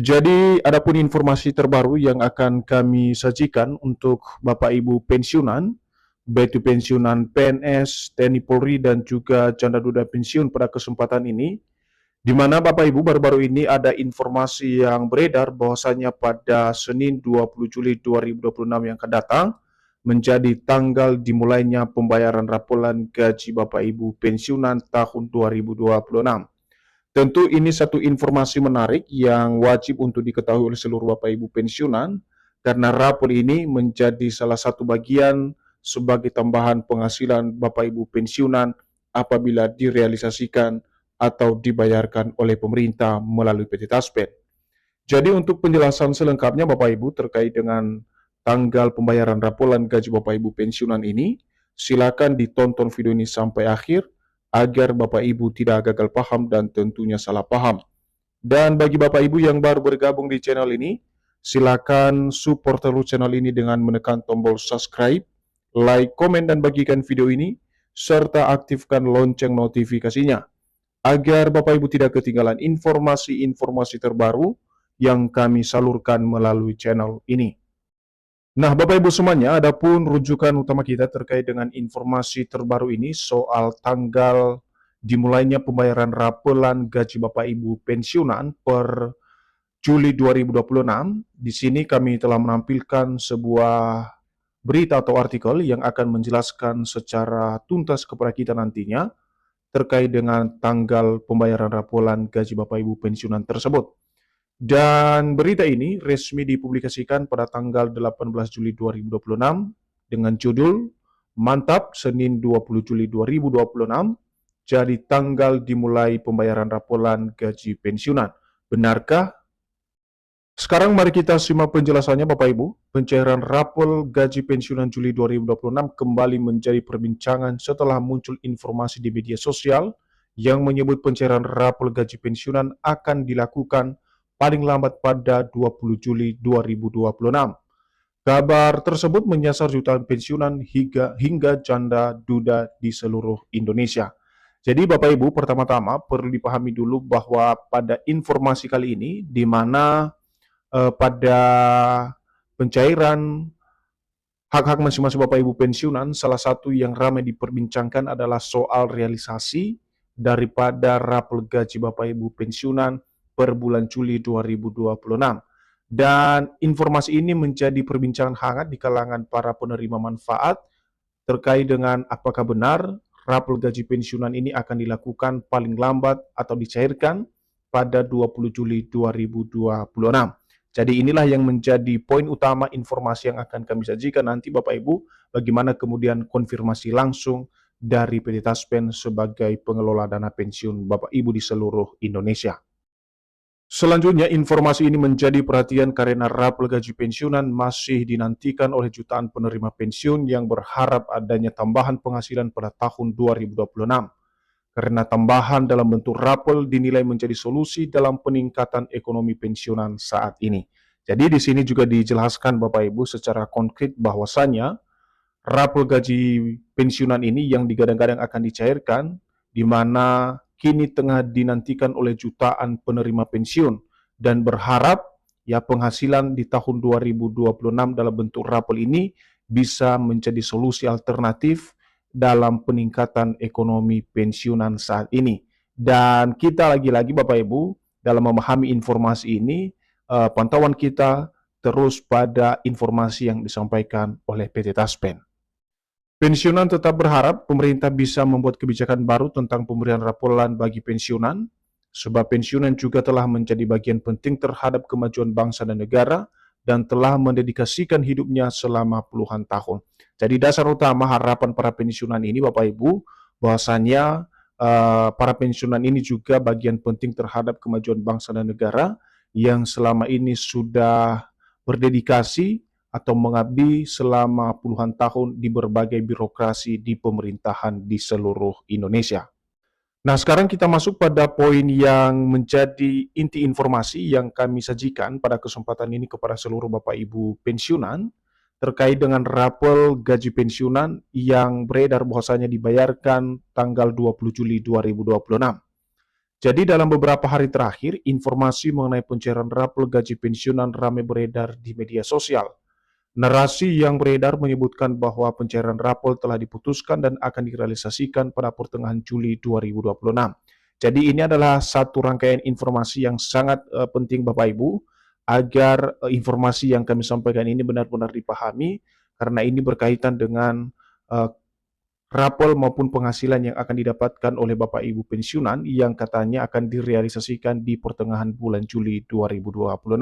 Jadi, adapun informasi terbaru yang akan kami sajikan untuk Bapak Ibu pensiunan, baik itu pensiunan PNS, TNI Polri, dan juga janda duda pensiun pada kesempatan ini, di mana Bapak Ibu baru-baru ini ada informasi yang beredar bahwasanya pada Senin 20 Juli 2026 yang akan datang menjadi tanggal dimulainya pembayaran rapolan gaji Bapak Ibu pensiunan tahun 2026. Tentu ini satu informasi menarik yang wajib untuk diketahui oleh seluruh Bapak Ibu pensiunan, karena rapor ini menjadi salah satu bagian sebagai tambahan penghasilan Bapak Ibu pensiunan apabila direalisasikan atau dibayarkan oleh pemerintah melalui PT Taspen. Jadi untuk penjelasan selengkapnya Bapak Ibu terkait dengan tanggal pembayaran rapolan gaji Bapak Ibu pensiunan ini, silakan ditonton video ini sampai akhir agar Bapak Ibu tidak gagal paham dan tentunya salah paham. Dan bagi Bapak Ibu yang baru bergabung di channel ini, silakan support terus channel ini dengan menekan tombol subscribe, like, komen, dan bagikan video ini, serta aktifkan lonceng notifikasinya, agar Bapak Ibu tidak ketinggalan informasi-informasi terbaru yang kami salurkan melalui channel ini. Nah, Bapak Ibu semuanya, adapun rujukan utama kita terkait dengan informasi terbaru ini soal tanggal dimulainya pembayaran rapolan gaji Bapak Ibu pensiunan per Juli 2026. Di sini kami telah menampilkan sebuah berita atau artikel yang akan menjelaskan secara tuntas kepada kita nantinya terkait dengan tanggal pembayaran rapolan gaji Bapak Ibu pensiunan tersebut. Dan berita ini resmi dipublikasikan pada tanggal 18 Juli 2026 dengan judul Mantap Senin 20 Juli 2026 jadi tanggal dimulai pembayaran rapolan gaji pensiunan. Benarkah? Sekarang mari kita simak penjelasannya Bapak Ibu. Pencairan rapol gaji pensiunan Juli 2026 kembali menjadi perbincangan setelah muncul informasi di media sosial yang menyebut pencairan rapol gaji pensiunan akan dilakukan paling lambat pada 20 Juli 2026. Kabar tersebut menyasar jutaan pensiunan hingga janda duda di seluruh Indonesia. Jadi Bapak Ibu, pertama-tama perlu dipahami dulu bahwa pada informasi kali ini, di mana pada pencairan hak-hak masing-masing Bapak Ibu pensiunan, salah satu yang ramai diperbincangkan adalah soal realisasi daripada rapor gaji Bapak Ibu pensiunan per bulan Juli 2026. Dan informasi ini menjadi perbincangan hangat di kalangan para penerima manfaat terkait dengan apakah benar rapor gaji pensiunan ini akan dilakukan paling lambat atau dicairkan pada 20 Juli 2026. Jadi inilah yang menjadi poin utama informasi yang akan kami sajikan nanti Bapak Ibu, bagaimana kemudian konfirmasi langsung dari PT Taspen sebagai pengelola dana pensiun Bapak Ibu di seluruh Indonesia. Selanjutnya, informasi ini menjadi perhatian karena rapor gaji pensiunan masih dinantikan oleh jutaan penerima pensiun yang berharap adanya tambahan penghasilan pada tahun 2026. Karena tambahan dalam bentuk rapor dinilai menjadi solusi dalam peningkatan ekonomi pensiunan saat ini. Jadi di sini juga dijelaskan Bapak Ibu secara konkret bahwasannya rapor gaji pensiunan ini yang digadang-gadang akan dicairkan, di mana kini tengah dinantikan oleh jutaan penerima pensiun dan berharap ya penghasilan di tahun 2026 dalam bentuk rapor ini bisa menjadi solusi alternatif dalam peningkatan ekonomi pensiunan saat ini. Dan kita lagi-lagi Bapak Ibu dalam memahami informasi ini, pantauan kita terus pada informasi yang disampaikan oleh PT Taspen. Pensiunan tetap berharap pemerintah bisa membuat kebijakan baru tentang pemberian rapolan bagi pensiunan, sebab pensiunan juga telah menjadi bagian penting terhadap kemajuan bangsa dan negara dan telah mendedikasikan hidupnya selama puluhan tahun. Jadi dasar utama harapan para pensiunan ini Bapak Ibu, bahwasannya para pensiunan ini juga bagian penting terhadap kemajuan bangsa dan negara yang selama ini sudah berdedikasi atau mengabdi selama puluhan tahun di berbagai birokrasi di pemerintahan di seluruh Indonesia. Nah, sekarang kita masuk pada poin yang menjadi inti informasi yang kami sajikan pada kesempatan ini kepada seluruh Bapak Ibu pensiunan terkait dengan rapor gaji pensiunan yang beredar bahwasanya dibayarkan tanggal 20 Juli 2026. Jadi dalam beberapa hari terakhir, informasi mengenai pencairan rapel gaji pensiunan ramai beredar di media sosial. Narasi yang beredar menyebutkan bahwa pencairan rapel telah diputuskan dan akan direalisasikan pada pertengahan Juli 2026. Jadi ini adalah satu rangkaian informasi yang sangat penting Bapak Ibu, agar informasi yang kami sampaikan ini benar-benar dipahami, karena ini berkaitan dengan uh, rapel maupun penghasilan yang akan didapatkan oleh Bapak Ibu pensiunan yang katanya akan direalisasikan di pertengahan bulan Juli 2026.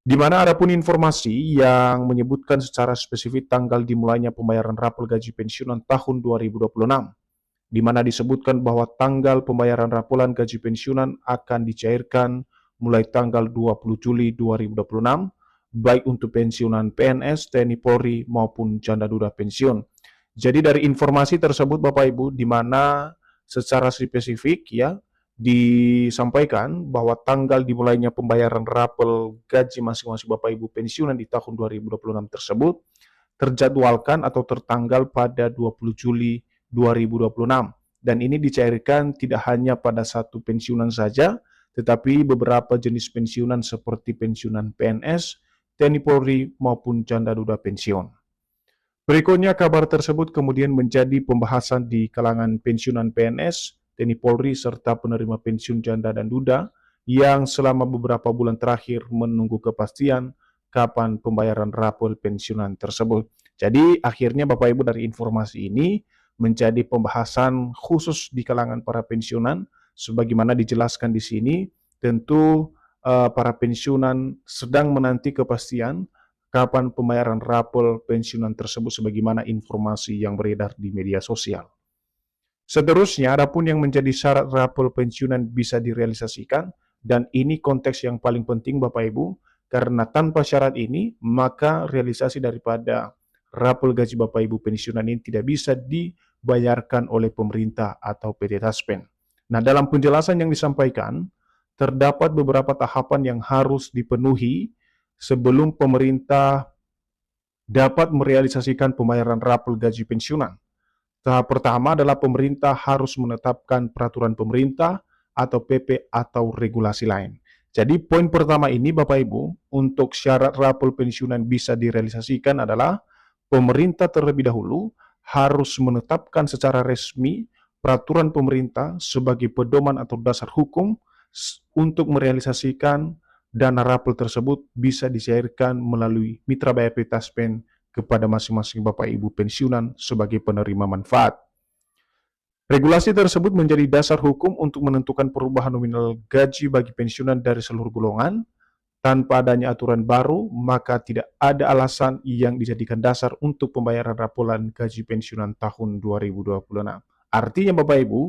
Di mana ada pun informasi yang menyebutkan secara spesifik tanggal dimulainya pembayaran rapel gaji pensiunan tahun 2026, di mana disebutkan bahwa tanggal pembayaran rapelan gaji pensiunan akan dicairkan mulai tanggal 20 Juli 2026, baik untuk pensiunan PNS, TNI Polri, maupun janda duda pensiun. Jadi dari informasi tersebut Bapak Ibu, di mana secara spesifik ya disampaikan bahwa tanggal dimulainya pembayaran rapel gaji masing-masing Bapak Ibu pensiunan di tahun 2026 tersebut terjadwalkan atau tertanggal pada 20 Juli 2026. Dan ini dicairkan tidak hanya pada satu pensiunan saja, tetapi beberapa jenis pensiunan seperti pensiunan PNS, TNI Polri, maupun janda duda pensiun. Berikutnya, kabar tersebut kemudian menjadi pembahasan di kalangan pensiunan PNS, TNI Polri, serta penerima pensiun janda dan duda yang selama beberapa bulan terakhir menunggu kepastian kapan pembayaran rapel pensiunan tersebut. Jadi, akhirnya Bapak Ibu dari informasi ini menjadi pembahasan khusus di kalangan para pensiunan, sebagaimana dijelaskan di sini, tentu para pensiunan sedang menanti kepastian kapan pembayaran rapel pensiunan tersebut sebagaimana informasi yang beredar di media sosial. Seterusnya, adapun yang menjadi syarat rapel pensiunan bisa direalisasikan, dan ini konteks yang paling penting Bapak Ibu, karena tanpa syarat ini, maka realisasi daripada rapel gaji Bapak Ibu pensiunan ini tidak bisa dibayarkan oleh pemerintah atau PT Taspen. Nah, dalam penjelasan yang disampaikan, terdapat beberapa tahapan yang harus dipenuhi sebelum pemerintah dapat merealisasikan pembayaran rapel gaji pensiunan. Tahap pertama adalah pemerintah harus menetapkan peraturan pemerintah atau PP atau regulasi lain. Jadi poin pertama ini Bapak Ibu, untuk syarat rapel pensiunan bisa direalisasikan adalah pemerintah terlebih dahulu harus menetapkan secara resmi peraturan pemerintah sebagai pedoman atau dasar hukum untuk merealisasikan dana rapel tersebut bisa dicairkan melalui mitra bayar PT Taspen kepada masing-masing Bapak Ibu pensiunan sebagai penerima manfaat. Regulasi tersebut menjadi dasar hukum untuk menentukan perubahan nominal gaji bagi pensiunan dari seluruh golongan. Tanpa adanya aturan baru, maka tidak ada alasan yang dijadikan dasar untuk pembayaran rapelan gaji pensiunan tahun 2026. Artinya Bapak Ibu,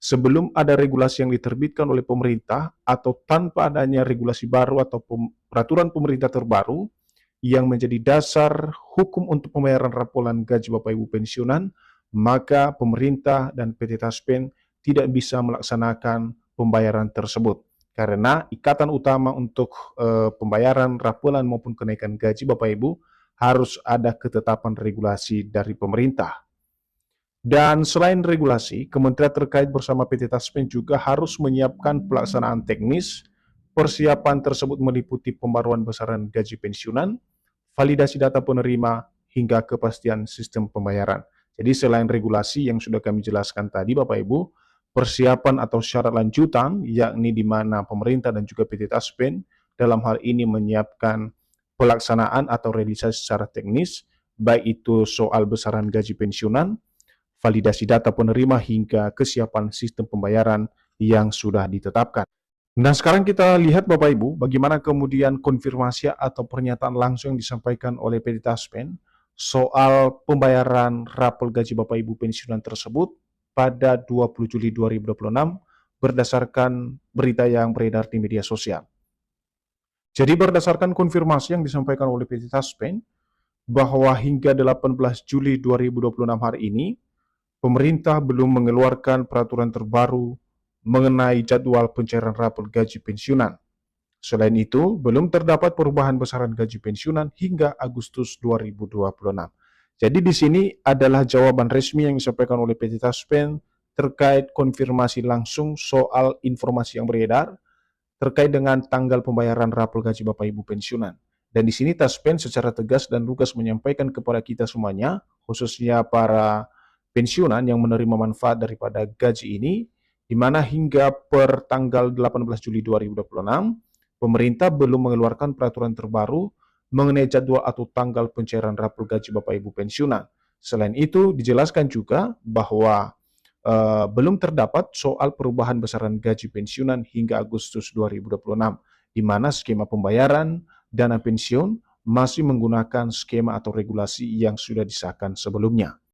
sebelum ada regulasi yang diterbitkan oleh pemerintah atau tanpa adanya regulasi baru atau peraturan pemerintah terbaru yang menjadi dasar hukum untuk pembayaran rapelan gaji Bapak Ibu pensiunan, maka pemerintah dan PT Taspen tidak bisa melaksanakan pembayaran tersebut. Karena ikatan utama untuk pembayaran rapelan maupun kenaikan gaji Bapak Ibu harus ada ketetapan regulasi dari pemerintah. Dan selain regulasi, kementerian terkait bersama PT Taspen juga harus menyiapkan pelaksanaan teknis. Persiapan tersebut meliputi pembaruan besaran gaji pensiunan, validasi data penerima, hingga kepastian sistem pembayaran. Jadi selain regulasi yang sudah kami jelaskan tadi Bapak Ibu, persiapan atau syarat lanjutan, yakni di mana pemerintah dan juga PT Taspen dalam hal ini menyiapkan pelaksanaan atau realisasi secara teknis, baik itu soal besaran gaji pensiunan, validasi data penerima, hingga kesiapan sistem pembayaran yang sudah ditetapkan. Nah, sekarang kita lihat Bapak Ibu, bagaimana kemudian konfirmasi atau pernyataan langsung yang disampaikan oleh PT Taspen soal pembayaran rapel gaji Bapak Ibu pensiunan tersebut pada 20 Juli 2026 berdasarkan berita yang beredar di media sosial. Jadi berdasarkan konfirmasi yang disampaikan oleh PT Taspen, bahwa hingga 18 Juli 2026 hari ini, pemerintah belum mengeluarkan peraturan terbaru mengenai jadwal pencairan rapel gaji pensiunan. Selain itu, belum terdapat perubahan besaran gaji pensiunan hingga Agustus 2026. Jadi di sini adalah jawaban resmi yang disampaikan oleh PT Taspen terkait konfirmasi langsung soal informasi yang beredar terkait dengan tanggal pembayaran rapel gaji Bapak Ibu pensiunan. Dan di sini Taspen secara tegas dan lugas menyampaikan kepada kita semuanya, khususnya para pensiunan yang menerima manfaat daripada gaji ini, di mana hingga per tanggal 18 Juli 2026, pemerintah belum mengeluarkan peraturan terbaru mengenai jadwal atau tanggal pencairan rapel gaji Bapak Ibu pensiunan. Selain itu, dijelaskan juga bahwa belum terdapat soal perubahan besaran gaji pensiunan hingga Agustus 2026, di mana skema pembayaran dana pensiun masih menggunakan skema atau regulasi yang sudah disahkan sebelumnya.